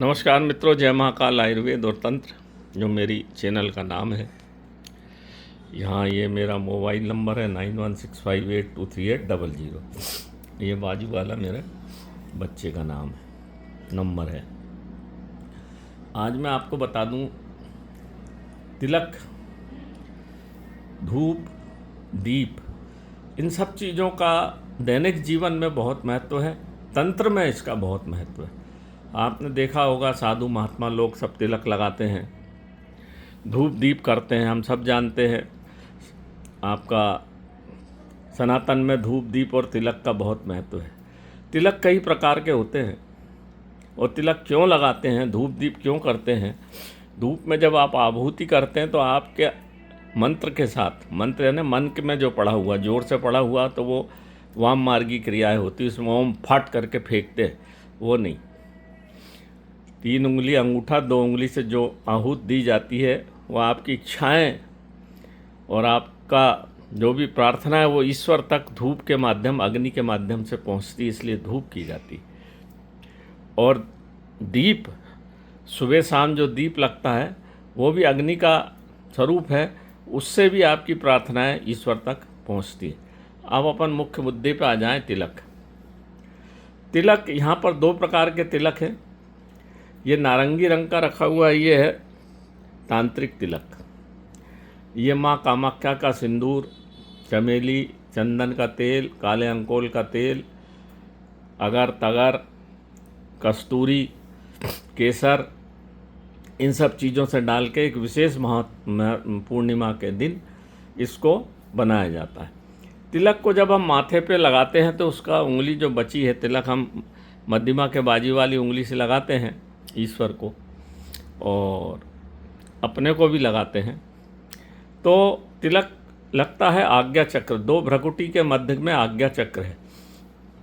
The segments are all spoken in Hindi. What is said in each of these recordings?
नमस्कार मित्रों, जय महाकाल आयुर्वेद और तंत्र जो मेरी चैनल का नाम है। यहाँ ये मेरा मोबाइल नंबर है 9165823800। ये बाजू वाला मेरे बच्चे का नाम है, नंबर है। आज मैं आपको बता दूँ, तिलक, धूप, दीप, इन सब चीज़ों का दैनिक जीवन में बहुत महत्व है। तंत्र में इसका बहुत महत्व है। आपने देखा होगा, साधु महात्मा लोग सब तिलक लगाते हैं, धूप दीप करते हैं। हम सब जानते हैं आपका सनातन में धूप दीप और तिलक का बहुत महत्व है। तिलक कई प्रकार के होते हैं और तिलक क्यों लगाते हैं, धूप दीप क्यों करते हैं। धूप में जब आप आहुति करते हैं तो आपके मंत्र के साथ, मंत्र यानी मन में जो पढ़ा हुआ, जोर से पढ़ा हुआ, तो वो वाम मार्गी क्रियाएँ होती, उसमें ओम फट करके फेंकते हैं, वो नहीं। 3 उंगली अंगूठा, 2 उंगली से जो आहूत दी जाती है वह आपकी इच्छाएं और आपका जो भी प्रार्थना है वो ईश्वर तक धूप के माध्यम, अग्नि के माध्यम से पहुंचती, इसलिए धूप की जाती। और दीप, सुबह शाम जो दीप लगता है वो भी अग्नि का स्वरूप है, उससे भी आपकी प्रार्थनाएं ईश्वर तक पहुंचती है। अब अपन मुख्य मुद्दे पे आ जाएं। तिलक, तिलक यहाँ पर 2 प्रकार के तिलक हैं। ये नारंगी रंग का रखा हुआ ये है तांत्रिक तिलक। ये माँ कामाख्या का सिंदूर, चमेली, चंदन का तेल, काले अंकोल का तेल, अगर तगर, कस्तूरी, केसर, इन सब चीज़ों से डाल के एक विशेष पूर्णिमा के दिन इसको बनाया जाता है। तिलक को जब हम माथे पे लगाते हैं तो उसका उंगली जो बची है, तिलक हम मध्यमा के बाजी वाली उंगली से लगाते हैं ईश्वर को, और अपने को भी लगाते हैं। तो तिलक लगता है आज्ञा चक्र, 2 भ्रकुटी के मध्य में आज्ञा चक्र है।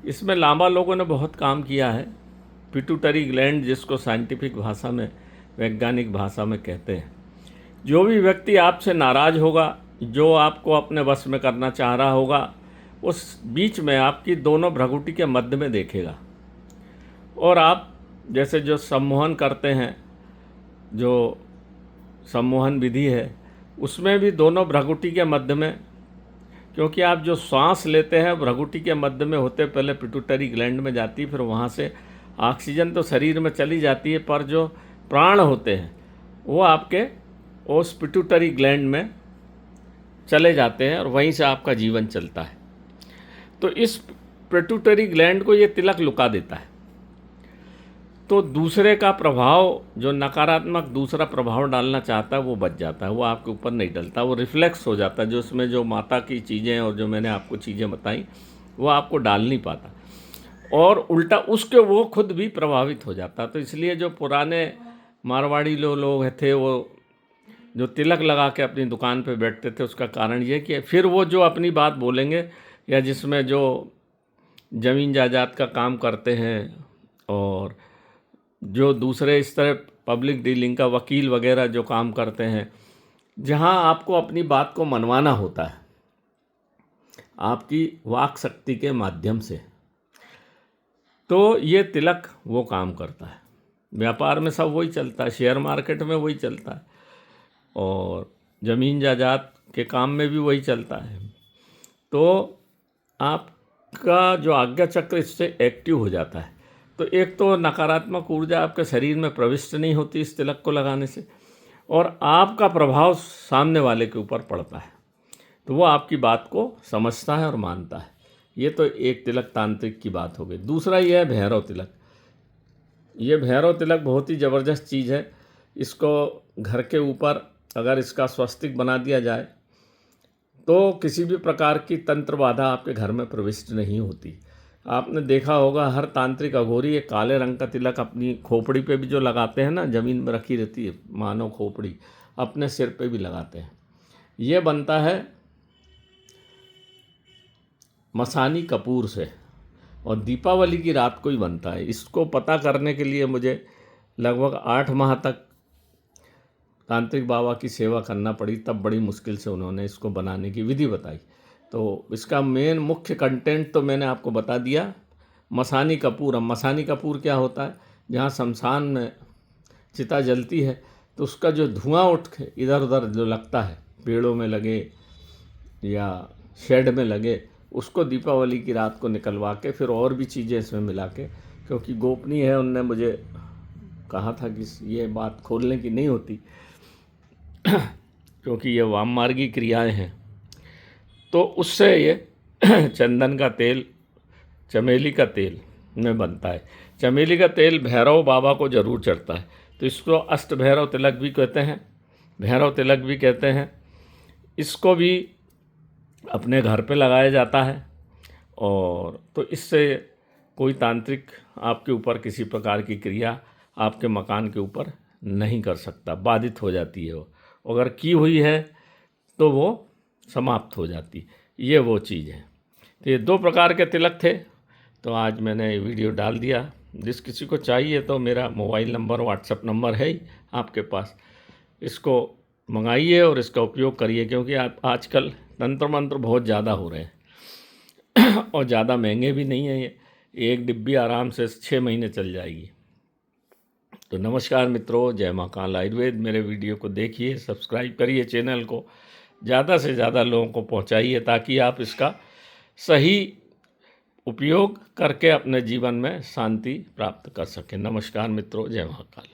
इसमें लांबा लोगों ने बहुत काम किया है। पिट्यूटरी ग्लैंड, जिसको साइंटिफिक भाषा में, वैज्ञानिक भाषा में कहते हैं। जो भी व्यक्ति आपसे नाराज़ होगा, जो आपको अपने वश में करना चाह रहा होगा, उस बीच में आपकी दोनों भ्रकुटी के मध्य में देखेगा। और आप जैसे जो सम्मोहन करते हैं, जो सम्मोहन विधि है, उसमें भी दोनों भ्रकुटी के मध्य में, क्योंकि आप जो सांस लेते हैं भ्रकुटी के मध्य में होते, पहले पिट्यूटरी ग्लैंड में जाती, फिर वहाँ से ऑक्सीजन तो शरीर में चली जाती है, पर जो प्राण होते हैं वो आपके उस पिट्यूटरी ग्लैंड में चले जाते हैं और वहीं से आपका जीवन चलता है। तो इस पिट्यूटरी ग्लैंड को ये तिलक लुका देता है। तो दूसरे का प्रभाव, जो नकारात्मक दूसरा प्रभाव डालना चाहता है, वो बच जाता है, वो आपके ऊपर नहीं डलता, वो रिफ्लेक्स हो जाता है। जो उसमें जो माता की चीज़ें और जो मैंने आपको चीज़ें बताई वो आपको डाल नहीं पाता, और उल्टा उसके वो खुद भी प्रभावित हो जाता। तो इसलिए जो पुराने मारवाड़ी लोग थे, वो जो तिलक लगा के अपनी दुकान पे बैठते थे, उसका कारण ये कि फिर वो जो अपनी बात बोलेंगे, या जिसमें जो ज़मीन जायदाद का काम करते हैं और जो दूसरे इस तरह पब्लिक डीलिंग का वकील वगैरह जो काम करते हैं, जहां आपको अपनी बात को मनवाना होता है आपकी वाक शक्ति के माध्यम से, तो ये तिलक वो काम करता है। व्यापार में सब वही चलता है, शेयर मार्केट में वही चलता है, और ज़मीन जायदाद के काम में भी वही चलता है। तो आपका जो आज्ञा चक्र इससे एक्टिव हो जाता है। तो एक तो नकारात्मक ऊर्जा आपके शरीर में प्रविष्ट नहीं होती इस तिलक को लगाने से, और आपका प्रभाव सामने वाले के ऊपर पड़ता है, तो वो आपकी बात को समझता है और मानता है। ये तो एक तिलक तांत्रिक की बात हो गई। दूसरा ये है भैरव तिलक। ये भैरव तिलक बहुत ही ज़बरदस्त चीज़ है। इसको घर के ऊपर अगर इसका स्वस्तिक बना दिया जाए तो किसी भी प्रकार की तंत्र बाधा आपके घर में प्रविष्ट नहीं होती। आपने देखा होगा, हर तांत्रिक अघोरी ये काले रंग का तिलक अपनी खोपड़ी पे भी जो लगाते हैं ना, ज़मीन में रखी रहती है मानव खोपड़ी, अपने सिर पे भी लगाते हैं। ये बनता है मसानी कपूर से, और दीपावली की रात को ही बनता है। इसको पता करने के लिए मुझे लगभग 8 माह तक तांत्रिक बाबा की सेवा करना पड़ी, तब बड़ी मुश्किल से उन्होंने इसको बनाने की विधि बताई। तो इसका मेन मुख्य कंटेंट तो मैंने आपको बता दिया। मसानी कपूर, अब मसानी कपूर क्या होता है, जहाँ शमशान में चिता जलती है तो उसका जो धुआं उठ के इधर उधर जो लगता है, पेड़ों में लगे या शेड में लगे, उसको दीपावली की रात को निकलवा के फिर और भी चीज़ें इसमें मिला के, क्योंकि गोपनीय है, उनने मुझे कहा था कि ये बात खोलने की नहीं होती क्योंकि ये वाममार्गी क्रियाएं हैं। तो उससे ये चंदन का तेल, चमेली का तेल में बनता है। चमेली का तेल भैरव बाबा को ज़रूर चढ़ता है, तो इसको अष्ट भैरव तिलक भी कहते हैं, भैरव तिलक भी कहते हैं। इसको भी अपने घर पे लगाया जाता है, और तो इससे कोई तांत्रिक आपके ऊपर किसी प्रकार की क्रिया आपके मकान के ऊपर नहीं कर सकता, बाधित हो जाती है वो, अगर की हुई है तो वो समाप्त हो जाती। ये वो चीज़ है। तो ये 2 प्रकार के तिलक थे, तो आज मैंने ये वीडियो डाल दिया। जिस किसी को चाहिए तो मेरा मोबाइल नंबर, व्हाट्सएप नंबर है ही आपके पास, इसको मंगाइए और इसका उपयोग करिए, क्योंकि आप आजकल तंत्र मंत्र बहुत ज़्यादा हो रहे हैं और ज़्यादा महंगे भी नहीं है। ये एक डिब्बी आराम से 6 महीने चल जाएगी। तो नमस्कार मित्रों, जय महाकाल आयुर्वेद। मेरे वीडियो को देखिए, सब्सक्राइब करिए चैनल को, ज़्यादा से ज़्यादा लोगों को पहुंचाइए ताकि आप इसका सही उपयोग करके अपने जीवन में शांति प्राप्त कर सकें। नमस्कार मित्रों, जय महाकाल।